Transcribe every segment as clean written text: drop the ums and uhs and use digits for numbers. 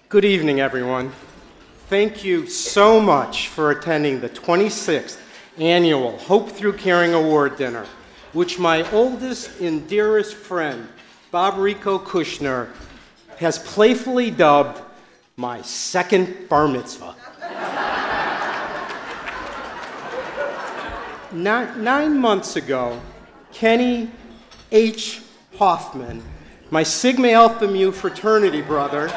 Good evening, everyone. Thank you so much for attending the 26th Annual Hope Through Caring Award Dinner, which my oldest and dearest friend, Bob Rico Kushner, has playfully dubbed my second bar mitzvah. 9 months ago, Kenny H. Hoffman, my Sigma Alpha Mu fraternity brother,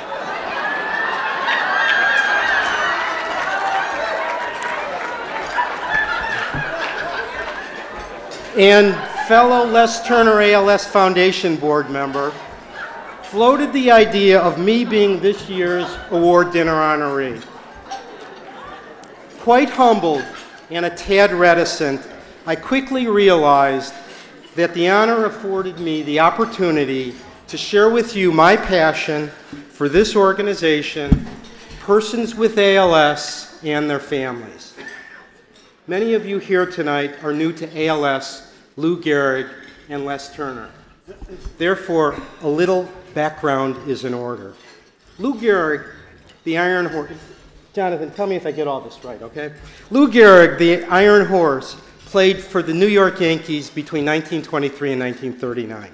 and fellow Les Turner ALS Foundation board member, floated the idea of me being this year's award dinner honoree. Quite humbled and a tad reticent, I quickly realized that the honor afforded me the opportunity to share with you my passion for this organization, persons with ALS, and their families. Many of you here tonight are new to ALS, Lou Gehrig, and Les Turner. Therefore, a little background is in order. Lou Gehrig, the Iron Horse, Jonathan, tell me if I get all this right, okay? Lou Gehrig, the Iron Horse, played for the New York Yankees between 1923 and 1939.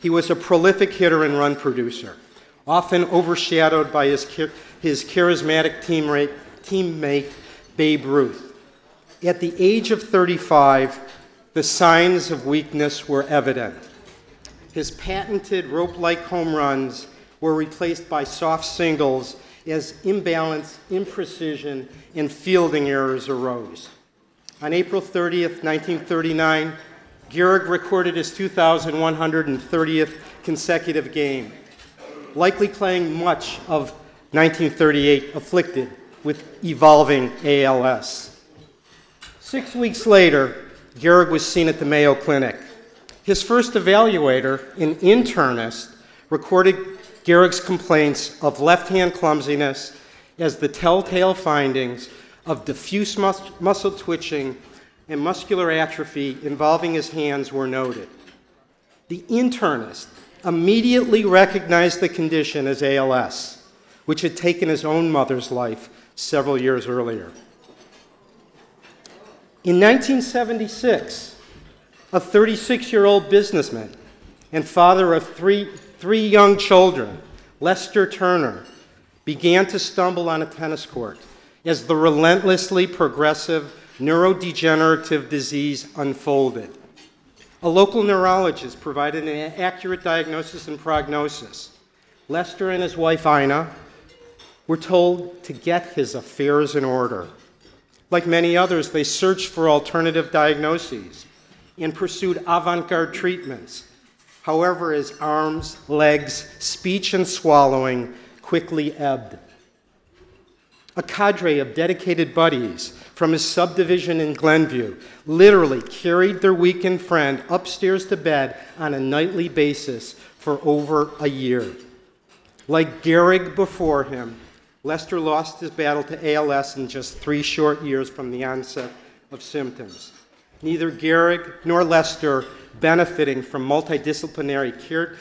He was a prolific hitter and run producer, often overshadowed by his charismatic teammate, Babe Ruth. At the age of 35, the signs of weakness were evident. His patented rope-like home runs were replaced by soft singles as imbalance, imprecision, and fielding errors arose. On April 30th, 1939, Gehrig recorded his 2,130th consecutive game, likely playing much of 1938 afflicted with evolving ALS. 6 weeks later, Gehrig was seen at the Mayo Clinic. His first evaluator, an internist, recorded Gehrig's complaints of left-hand clumsiness as the telltale findings of diffuse muscle twitching and muscular atrophy involving his hands were noted. The internist immediately recognized the condition as ALS, which had taken his own mother's life several years earlier. In 1976, a 36-year-old businessman and father of three young children, Lester Turner, began to stumble on a tennis court as the relentlessly progressive neurodegenerative disease unfolded. A local neurologist provided an accurate diagnosis and prognosis. Lester and his wife, Ina, were told to get his affairs in order. Like many others, they searched for alternative diagnoses and pursued avant-garde treatments. However, his arms, legs, speech, and swallowing quickly ebbed. A cadre of dedicated buddies from his subdivision in Glenview literally carried their weakened friend upstairs to bed on a nightly basis for over a year. Like Gehrig before him, Lester lost his battle to ALS in just 3 short years from the onset of symptoms. Neither Gehrig nor Lester benefiting from multidisciplinary care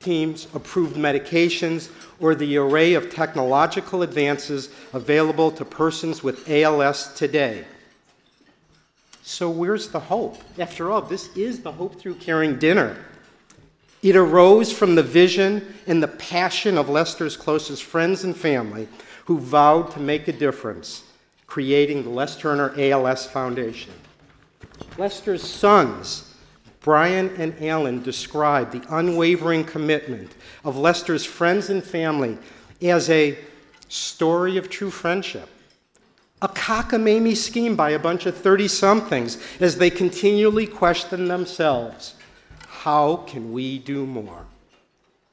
teams, approved medications, or the array of technological advances available to persons with ALS today. So where's the hope? After all, this is the Hope Through Caring dinner. It arose from the vision and the passion of Lester's closest friends and family who vowed to make a difference, creating the Les Turner ALS Foundation. Lester's sons, Brian and Alan, described the unwavering commitment of Lester's friends and family as a story of true friendship, a cockamamie scheme by a bunch of 30-somethings as they continually question themselves. How can we do more?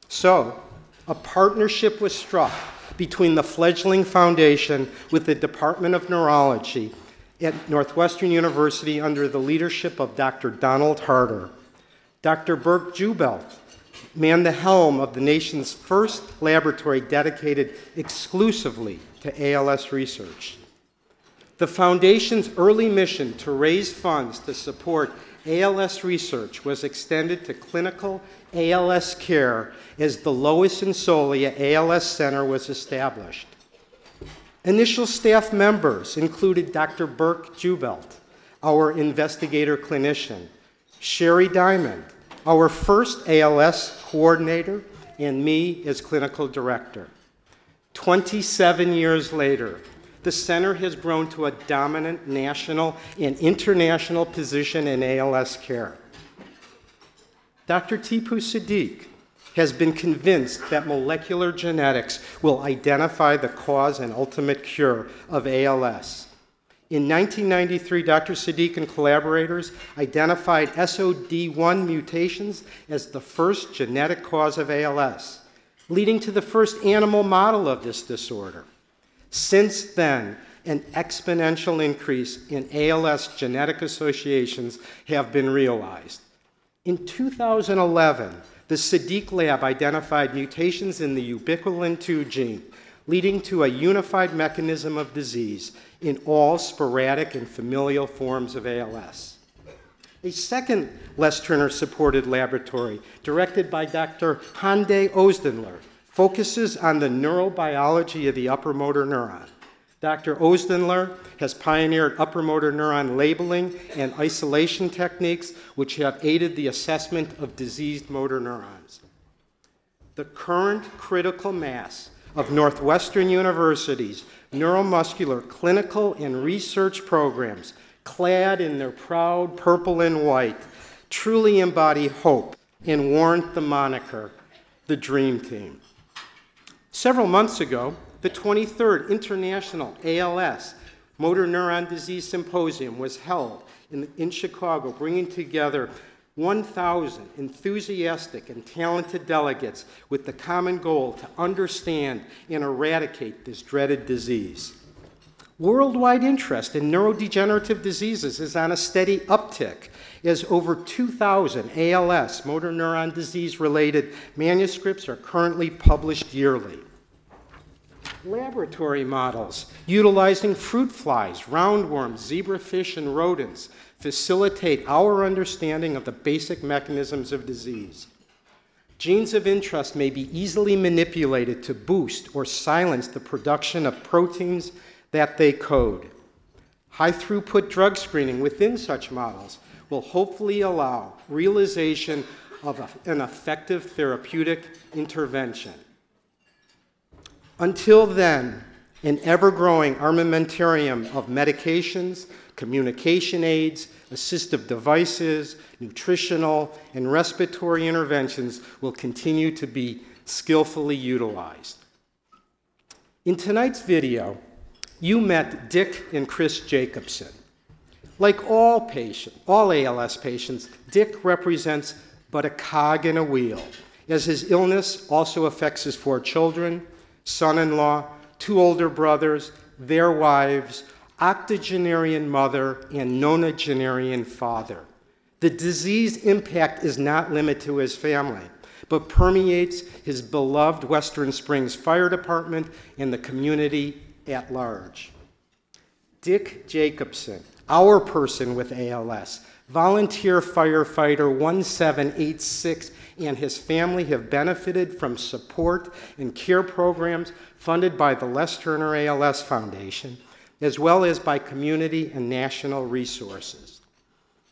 So, a partnership was struck between the fledgling foundation with the Department of Neurology at Northwestern University under the leadership of Dr. Donald Harder. Dr. Burke Jubelt manned the helm of the nation's first laboratory dedicated exclusively to ALS research. The foundation's early mission to raise funds to support ALS research was extended to clinical ALS care as the Lois and Solia ALS Center was established. Initial staff members included Dr. Burke Jubelt, our investigator clinician, Sherry Diamond, our first ALS coordinator, and me as clinical director. 27 years later, the center has grown to a dominant national and international position in ALS care. Dr. Tipu Siddique has been convinced that molecular genetics will identify the cause and ultimate cure of ALS. In 1993, Dr. Siddique and collaborators identified SOD1 mutations as the first genetic cause of ALS, leading to the first animal model of this disorder. Since then, an exponential increase in ALS genetic associations have been realized. In 2011, the Siddique lab identified mutations in the ubiquitolin-2 gene, leading to a unified mechanism of disease in all sporadic and familial forms of ALS. A second Les Turner-supported laboratory, directed by Dr. Hande Ozdendler, focuses on the neurobiology of the upper motor neuron. Dr. Ozdendler has pioneered upper motor neuron labeling and isolation techniques which have aided the assessment of diseased motor neurons. The current critical mass of Northwestern University's neuromuscular clinical and research programs, clad in their proud purple and white, truly embody hope and warrant the moniker, the Dream Team. Several months ago, the 23rd International ALS Motor Neuron Disease Symposium was held in Chicago, bringing together 1,000 enthusiastic and talented delegates with the common goal to understand and eradicate this dreaded disease. Worldwide interest in neurodegenerative diseases is on a steady uptick, as over 2,000 ALS, motor neuron disease-related manuscripts are currently published yearly. Laboratory models utilizing fruit flies, roundworms, zebrafish, and rodents facilitate our understanding of the basic mechanisms of disease. Genes of interest may be easily manipulated to boost or silence the production of proteins that they code. High-throughput drug screening within such models will hopefully allow realization of an effective therapeutic intervention. Until then, an ever-growing armamentarium of medications, communication aids, assistive devices, nutritional, and respiratory interventions will continue to be skillfully utilized. In tonight's video, you met Dick and Chris Jacobson. Like all ALS patients, Dick represents but a cog in a wheel, as his illness also affects his 4 children, son-in-law, 2 older brothers, their wives, octogenarian mother, and nonagenarian father. The disease impact is not limited to his family, but permeates his beloved Western Springs Fire Department and the community at large. Dick Jacobson, our person with ALS, volunteer firefighter 1786, and his family have benefited from support and care programs funded by the Les Turner ALS Foundation, as well as by community and national resources.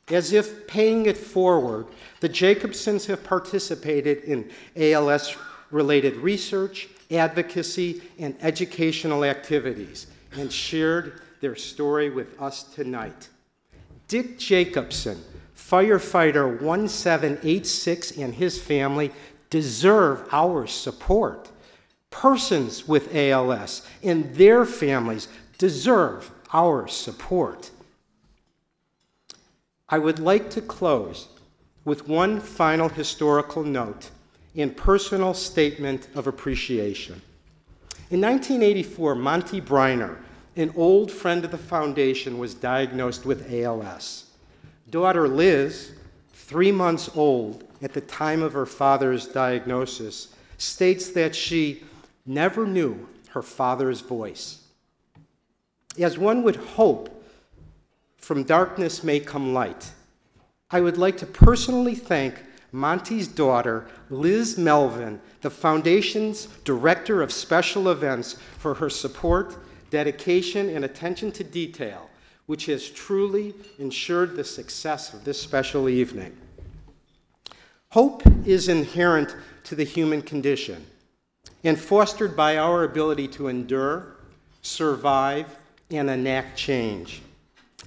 As if paying it forward, the Jacobsons have participated in ALS-related research, advocacy, and educational activities, and shared their story with us tonight. Dick Jacobson, firefighter 1786, and his family deserve our support. Persons with ALS and their families deserve our support. I would like to close with one final historical note and personal statement of appreciation. In 1984, Monty Briner, an old friend of the foundation, was diagnosed with ALS. Daughter Liz, 3 months old at the time of her father's diagnosis, states that she never knew her father's voice. As one would hope, from darkness may come light. I would like to personally thank Monty's daughter, Liz Melvin, the Foundation's Director of Special Events, for her support, dedication, and attention to detail, which has truly ensured the success of this special evening. Hope is inherent to the human condition and fostered by our ability to endure, survive, and enact change.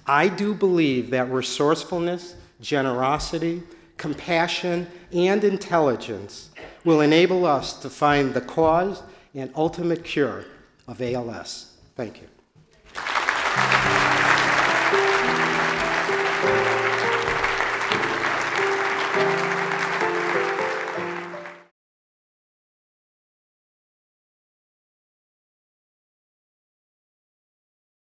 I do believe that resourcefulness, generosity, compassion, and intelligence will enable us to find the cause and ultimate cure of ALS. Thank you.